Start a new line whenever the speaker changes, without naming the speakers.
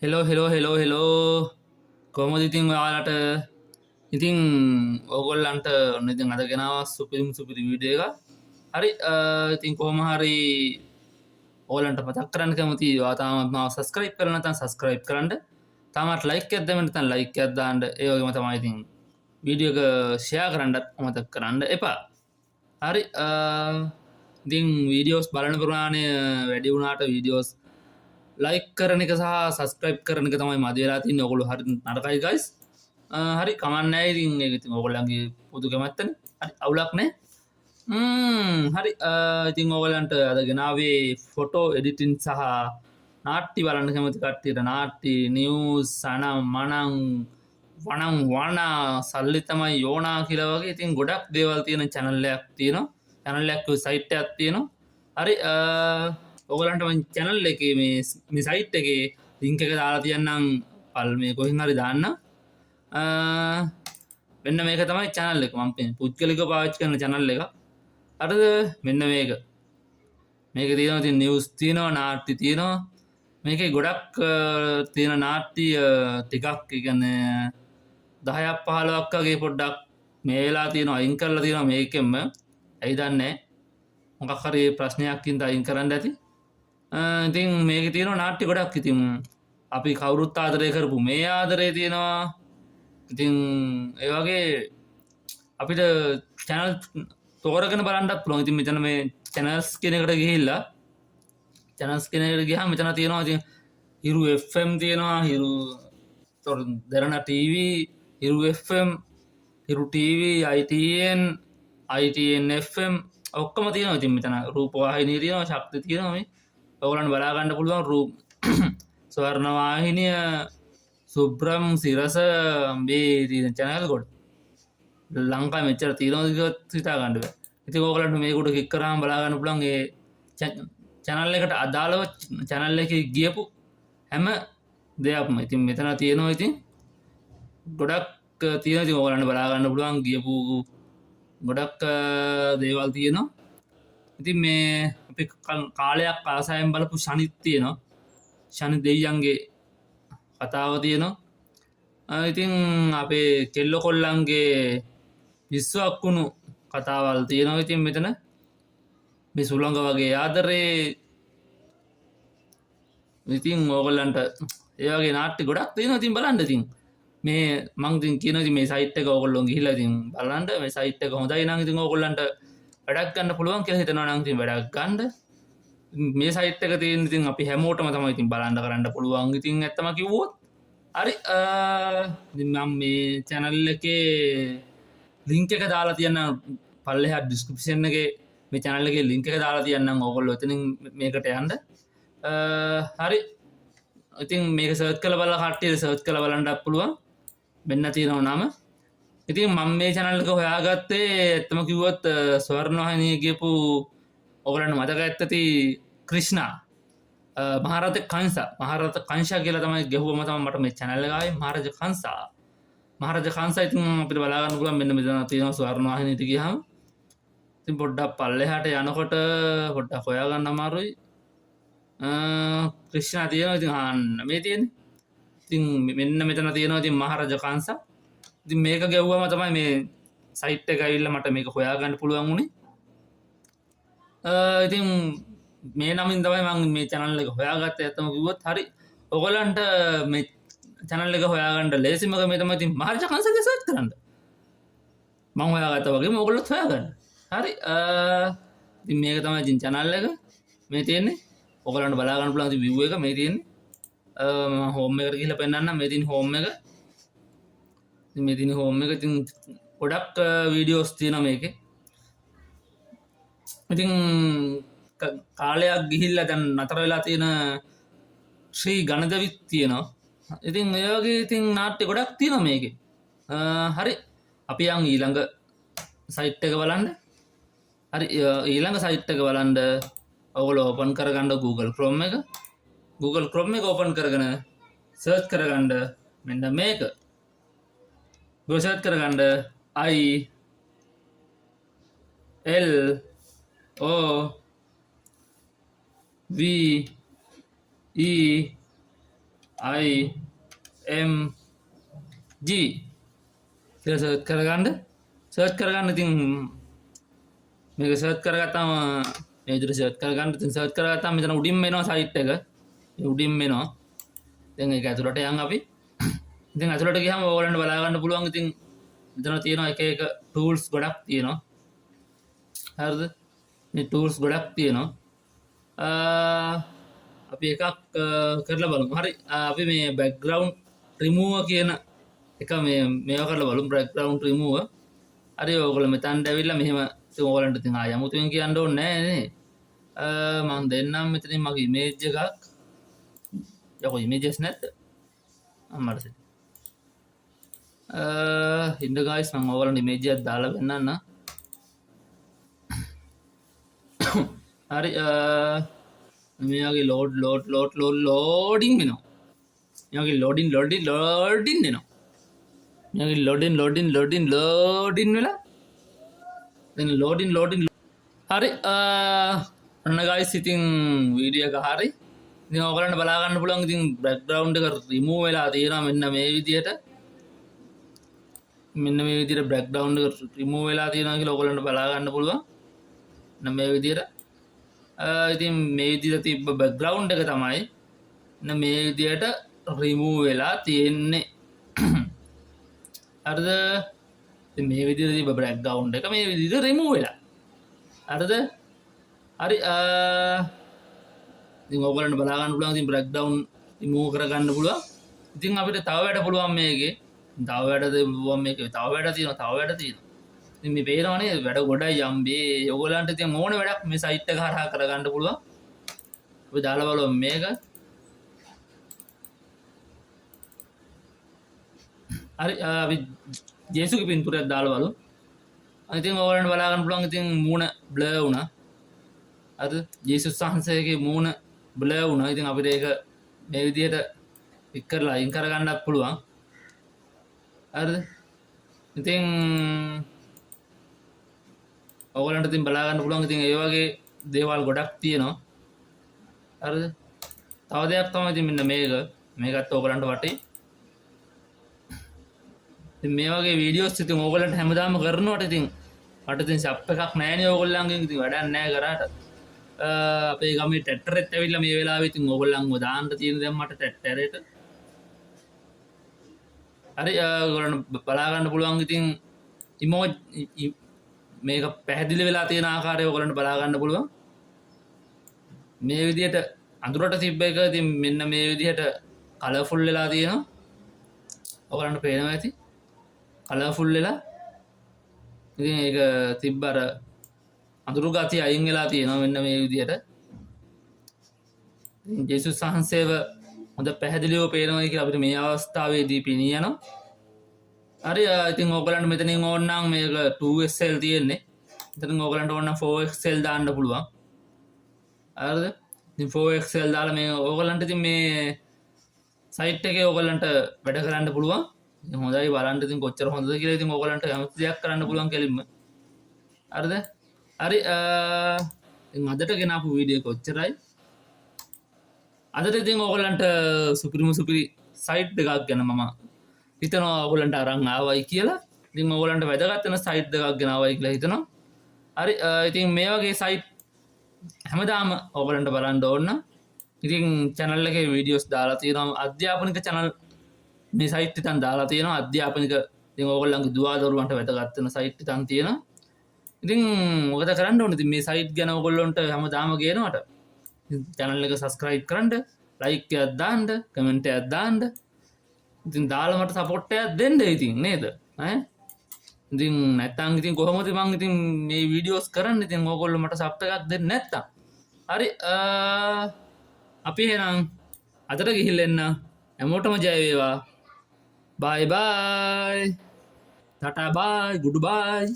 Hello කොහොමද ඉතින් ඔයාලට ඉතින් ඕගොල්ලන්ට ඔන්න ඉතින් අද ගෙනාවා සුපිරි වීඩියෝ එකක්. හරි ඉතින් කොහොම හරි ඕගොල්ලන්ට මතක් කරන්න කැමතියි ඔයා තාමත් මාව සබ්ස්ක්‍රයිබ් කරලා නැත්නම් සබ්ස්ක්‍රයිබ් කරන්න. තාමත් ලයික් එකක් දැම්ම නැත්නම් ලයික් එකක් දාන්න. ඒ වගේම තමයි ඉතින් වීඩියෝ එක ෂෙයා කරන්නත් අමතක කරන්න එපා. හරි ඉතින් වීඩියෝස් බලන ප්‍රමාණය වැඩි වුණාට වීඩියෝස් ලයික් කරන එක සහ සස්ක්‍රයිබ් කරන එක තමයි මදවෙලා තින්න ඔකොළු හරි නරකයි ගයිස්. හරි කමන්න ඉතින් ඉතින් ඔගොල්ලන්ගේ පුදු කැමත්තන හරි අවුලක්නේ. හරි ඉතින් ඔගලන්ට අද ගෙනාවේ ෆොටෝ එඩිටින් සහ නාට්ටි බලන්න කැමති කට්ටියට නාට්ටි නිවස් සනම් මනං වනම් වනා සල්ලි තමයි යෝනා කියලා වගේ ඉතින් ගොඩක් දේවල් තියෙන චැනල්ලයක් තියෙනවා. චැනල්ලයක් සයිට් එකක් තියෙනවා. හරි ඔගලන්ට චැනල් එක මේ සයිට් එක ලිංක එක දාලා තියන්නම් පල් මේ කොහින් හරි දාන්න. මෙන්න මේක තමයි චැනල් එක මම පුද්ගලිකව පාවිච්චි කරන චැනල් එක. හරිද මෙන්න මේක තියෙනවා ඉතින් නිවුස් තියෙනවා නාට්‍ය තියෙනවා. මේකේ ගොඩක් තියෙන නාට්‍ය ටිකක් කියන්නේ 10ක් 15ක් වගේ පොඩ්ඩක් මේ වෙලා තියෙනවා අයින් කරලා තියෙනවා මේකෙන්ම. ඇයි දන්නේ මොකක් හරි ප්‍රශ්නයක් ඉඳන් අයින් කරන්න ඇති. ඉතින් මේක තියෙනවා නාට්‍ය ගොඩක් ඉතින් අපි කවුරුත් ආදරය කරපු මේ ආදරේ තියෙනවා. ඉතින් ඒ වගේ අපිට channel තෝරගෙන බලන්නත් පුළුවන්. ඉතින් මෙතන මේ channels කියන එකට ගිහිල්ලා channels කියන එකට ගියාම මෙතන තියෙනවා ඉතින් හිරු FM තියෙනවා හිරු දරණ TV හිරු FM හිරු TV ITN FM ඔක්කොම තියෙනවා. ඉතින් මෙතන රූපවාහිනිය තියෙනවා ශක්තිය තියෙනවා මේ ඔයගොල්ලන්ට බලා ගන්න පුළුවන් රූප ස්වර්ණවාහිනිය සුබ්‍රම් සිරස මේ තියෙන channel කොට ලංකාවේ මෙච්චර තියෙනවද කියලා හිතා ගන්න බෑ. ඉතින් ඔයගොල්ලන්ට මේකට ක්ලික් කරාම බලා ගන්න පුළුවන් ඒ channel එකට අදාළව channel එකේ ගියපු හැම දෙයක්ම ඉතින් මෙතන තියෙනවා. ඉතින් ගොඩක් තියෙනවා. ඉතින් ඔයගොල්ලන්ට බලා ගන්න පුළුවන් ගියපු ගොඩක් දේවල් තියෙනවා. ඉතින් මේ අපි කාලයක් ආසාවෙන් බලපු ශනිත් තියෙනවා. ශනි දෙවියන්ගේ කතාව තියෙනවා. ඉතින් අපේ කෙල්ල කොල්ලන්ගේ විශ්වක් වුණු කතාවල් තියෙනවා. ඉතින් මෙතන මේ සුළඟ වගේ ආදරේ ඉතින් ඕගොල්ලන්ට ඒ වගේ නාට්‍ය ගොඩක් තියෙනවා. ඉතින් බලන්න ඉතින් මේ මං ඉතින් කියනවා ඉතින් මේ සයිට් එක ඕගොල්ලෝ ගිහිල්ලා ඉතින් බලන්න මේ සයිට් එක හොඳයි නම් ඉතින් ඕගොල්ලන්ට වැඩක් ගන්න පුළුවන් කියලා හිතනවා නම් ඉතින් වැඩක් ගන්න මේ සයිට් එක තියෙන ඉතින් අපි හැමෝටම තමයි ඉතින් බලන්න කරන්න පුළුවන්. ඉතින් ඇත්තම කිව්වොත් හරි ඉතින් මම මේ channel එකේ link එක දාලා තියන්න පල්ලෙහා description එකේ මේ channel එකේ link එක දාලා තියන්නම් ඕගොල්ලෝ එතනින් මේකට යන්න. හරි ඉතින් මේක සර්ච් කරලා බලලා කට්ටිය සර්ච් කරලා බලන්නත් පුළුවන්. මෙන්න තියෙනවා නම. ඉතින් මම මේ channel එක හොයාගත්තේ ඇත්තම කිව්වොත් ස්වර්ණවාහිනිය ගියපු ඔයගලන්ට මතක ඇත්තති ක්‍රිෂ්ණා මහරජ කංශා කියලා තමයි ගැහුවම තමයි මට මේ channel එක ආවේ මහරජ කංශා ඉතින් අපිට බලා ගන්න පුළුවන් මෙන්න මෙතන තියෙනවා ස්වර්ණවාහිනියට ගියාම. ඉතින් පොඩ්ඩක් පල්ලෙහාට යනකොට පොඩ්ඩක් හොයා ගන්න අමාරුයි. ක්‍රිෂ්ණා තියෙනවා ඉතින් අන්න මේ තියෙන්නේ. ඉතින් මෙන්න මෙතන තියෙනවා ඉතින් මහරජ කංශා. ඉතින් මේක ගැව්වම තමයි මේ සයිට් එක ඇවිල්ලා මට මේක හොයාගන්න පුළුවන් වුණේ. ඉතින් මේ නමින් තමයි මම මේ channel එක හොයාගත්තේ. ඇත්තම කිව්වොත් හරි ඔයගලන්ට මේ channel එක හොයාගන්න ලේසිම ක්‍රමය තමයි ඉතින් මහරජ කංශගේ සර්ච් කරන්න. මම හොයාගත්තා වගේම ඔයගොල්ලොත් හොයාගන්න. හරි ඉතින් මේක තමයි ඉතින් channel එක මේ තියෙන්නේ. ඔයගලන්ට බලා ගන්න පුළුවන් ඉතින් view එක මේ තියෙන්නේ. මම home එකට ගිහලා පෙන්නන්නම්. මේ තියෙන home එක. ඉතින් මේ තියෙන home එක ඉතින් ගොඩක් වීඩියෝස් තියෙනවා මේකේ. ඉතින් කාලයක් ගිහිල්ලා දැන් නතර වෙලා තියෙන ශ්‍රී ගණදවිත් තියෙනවා. ඉතින් ඒ වගේ ඉතින් නාට්‍ය ගොඩක් තියෙනවා මේකේ. හරි අපි යන් ඊළඟ සයිට් එක බලන්න. හරි ඊළඟ සයිට් එක බලන්න ඔයගොල්ලෝ ඕපන් කරගන්න Google Chrome එක. Google Chrome එක ඕපන් කරගෙන සර්ච් කරගන්න මෙන්න මේක. සර්ච් කරගන්න IMG සර්ච් කරගන්න සර්ච් කරගන්න ඉතින් මේක සර්ච් කරගත්තාම මේ විදිහට සර්ච් කරගන්න ඉතින් සර්ච් කරගත්තාම මෙතන උඩින්ම එනවා සයිට් එක උඩින්ම එනවා දැන් ඒක ඇතුළට යන් අපි ඉතින් ඇතුළට ගියාම ඕගොල්ලන්ට බලා ගන්න පුළුවන් ඉතින් මෙතන තියෙනවා එක එක ටූල්ස් ගොඩක් තියෙනවා හරිද මේ ටූල්ස් ගොඩක් තියෙනවා අපි එකක් කරලා බලමු හරි අපි මේ බෑග්ග්‍රවුන්ඩ් රිමූවර් කියන එක මේවා කරලා බලමු බෑග්ග්‍රවුන්ඩ් රිමූවර් හරි ඕගොල්ලෝ මෙතනට ඇවිල්ලා මෙහෙම ඉතින් ඕගොල්ලන්ට ඉතින් ආය අමුතුවෙන් කියන්න ඕනේ නැහැ නේ මම දෙන්නම් මෙතනින් මගේ ඉමේජ් එකක් යකෝ ඉමේජස් නැද්ද අම්මට ඉන්න ගයිස් මම ඕගොල්ලන්ට ඉමේජ් එකක් දාලා වෙන්නන්න හරි මෙයාගේ ලෝඩින් වෙනවා මෙයාගේ ලෝඩින් වෙනවා මෙයාගේ ලෝඩින් වෙලා දැන් ලෝඩින් හරි ඔන්න ගයිස් ඉතින් වීඩියෝ එක හරි ඉතින් ඔයගලන්ට බලා ගන්න පුළුවන් ඉතින් බෑග්ග්‍රවුන්ඩ් එක රිමූව් වෙලා තියෙනවා මෙන්න මේ විදියට බෑග්ග්‍රවුන්ඩ් එක රිමූව් වෙලා තියෙනවා කියලා ඔයගලන්ට බලා ගන්න පුළුවන් මෙන්න මේ විදියට ඉතින් මේ විදියට තිබ්බ බෑග්ග්‍රවුන්ඩ් එක තමයි මේ විදියට රිමූව් වෙලා තියෙන්නේ හරිද ඉතින් මේ විදියට තිබ්බ බෑග්ග්‍රවුන්ඩ් එක මේ විදියට රිමූව් වෙලා හරිද හරි ඉතින් ඔයගොල්ලන්ට බලා ගන්න පුළුවන් ඉතින් බෑග්ග්‍රවුන්ඩ් රිමූව් කරගන්න පුළුවන් ඉතින් අපිට තව වැඩ පුළුවන් මේකේ තව වැඩ තියෙනවා ඉතින් මේ පේනවනේ වැඩ ගොඩයි යම්බේ ඔයගොල්ලන්ට ඉතින් ඕන වැඩක් මේ සයිට් එක හරහා කරගන්න පුළුවන් අපි දාලා බලමු මේක හරි අපි ජේසුගේ පින්තූරයක් දාලා බලමු ඉතින් ඔයගොල්ලන්ට බලා ගන්න පුළුවන් ඉතින් මූණ බ්ලර් වුණා අද ජේසුස් වහන්සේගේ මූණ බ්ලර් වුණා ඉතින් අපිට ඒක මේ විදිහට පික් කරලා අයින් කරගන්නත් පුළුවන් හරිද ඉතින් ඔයගොල්ලන්ට ඉතින් බලා ගන්න පුළුවන් ඉතින් ඒ වගේ දේවල් ගොඩක් තියෙනවා හරිද තව දෙයක් තමයි ඉතින් මෙන්න මේකත් ඔයගොල්ලන්ට වටේ ඉතින් මේ වගේ වීඩියෝස් ඉතින් ඔයගොල්ලන්ට හැමදාම කරනවට ඉතින් මට ඉතින් සබ් එකක් නැහැනේ ඔයගොල්ලන්ගෙන් ඉතින් වැඩක් නැහැ කරාට අපේ ගමේ ටැට්ටරෙත් ඇවිල්ලා මේ වෙලාවේ ඉතින් ඔයගොල්ලන්ව දාන්න තියෙන දැන් මට ටැට්ටරේට හරි ඔයගොල්ලන්ට බලා ගන්න පුළුවන් ඉතින් ඉමෝජි මේක පැහැදිලි වෙලා තියෙන ආකාරය ඔයගොල්ලන්ට බලා ගන්න පුළුවන් මේ විදිහට අඳුරට තිබ්බ එක ඉතින් මෙන්න මේ විදිහට කලර්ෆුල් වෙලා තියෙනවා ඔයගොල්ලන්ට පේනවා ඇති කලර්ෆුල් වෙලා ඉතින් ඒක තිබ්බ අර අඳුරු ගතිය අයින් වෙලා තියෙනවා මෙන්න මේ විදිහට ජේසුස් වහන්සේව හොඳ පැහැදිලිව පේනවා කියලා අපිට මේ අවස්ථාවේදී පෙනී යනවා හරි ඉතින් ඔයගලන්ට මෙතනින් ඕනනම් මේක 2XL තියෙන්නේ මෙතනින් ඔයගලන්ට ඕන 4XL දාන්න පුළුවන් හරිද ඉතින් 4XL දාලා මේ ඔයගලන්ට ඉතින් මේ සයිට් එකේ ඔයගලන්ට වැඩ කරන්න පුළුවන් ඉතින් හොඳයි බලන්න ඉතින් කොච්චර හොඳද කියලා ඉතින් ඔයගලන්ට හැමති දෙයක් කරන්න පුළුවන් කෙලින්ම හරිද හරි ඉතින් අදට ගෙනාපු වීඩියෝ එක ඔච්චරයි අදට ඉතින් ඔයගලන්ට සුපිරි සයිට් එකක් ගැන මම හිතනවා ඔයගලන්ට අරන් ආවයි කියලා ඉතින් ඔයගලන්ට වැදගත් වෙන සයිට් එකක් ගැන ආවයි කියලා හිතනවා හරි ඉතින් මේ වගේ සයිට් හැමදාම ඔයගලන්ට බලන්න ඕන ඉතින් channel එකේ වීඩියෝස් දාලා තියෙනවා අධ්‍යාපනික channel මේ සයිට් එකෙන් දාලා තියෙනවා අධ්‍යාපනික ඉතින් ඔයගොල්ලන්ගේ දුවා දරුවන්ට වැදගත් වෙන සයිට් එකක් තියෙනවා ඉතින් මොකද කරන්න ඕනේ ඉතින් මේ සයිට් ගැන ඔයගොල්ලන්ට හැමදාම කියනවට channel එක subscribe කරන්න like එකක් දාන්න comment එකක් දාන්න ඉතින් දාලා මට support එකක් දෙන්න ඉතින් නේද ඈ ඉතින් නැත්තම් ඉතින් කොහොමද මං ඉතින් මේ වීඩියෝස් කරන්න ඉතින් ඔයගොල්ලෝ මට සබ් එකක් දෙන්න නැත්තම් හරි අපි එහෙනම් අදට ගිහිල්ලා එන්න හැමෝටම ජය වේවා bye bye tata bye goodbye